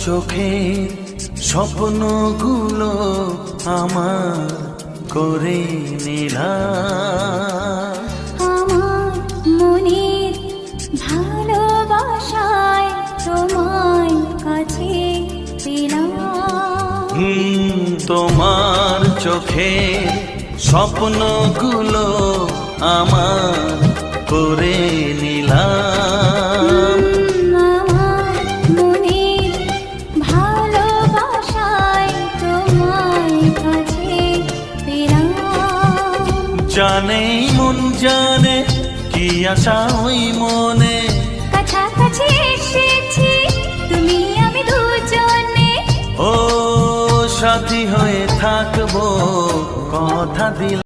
চোখের স্বপ্নগুলো আমার করে নিলাম। আমার মনের ভালোবাসায় তোমায় কাছে পেলাম। তোমার চোখের স্বপ্নগুলো আমার করে নিলাম। আমার মনের ভালোবাসায় তোমায় কাছে পেলাম। জানে মন জানে কি আশা ওই মনে, কাছাকাছি এসেছি তুমি আমি দুজনে। ও সাথী হয়ে থাকবো কথা দিলাম।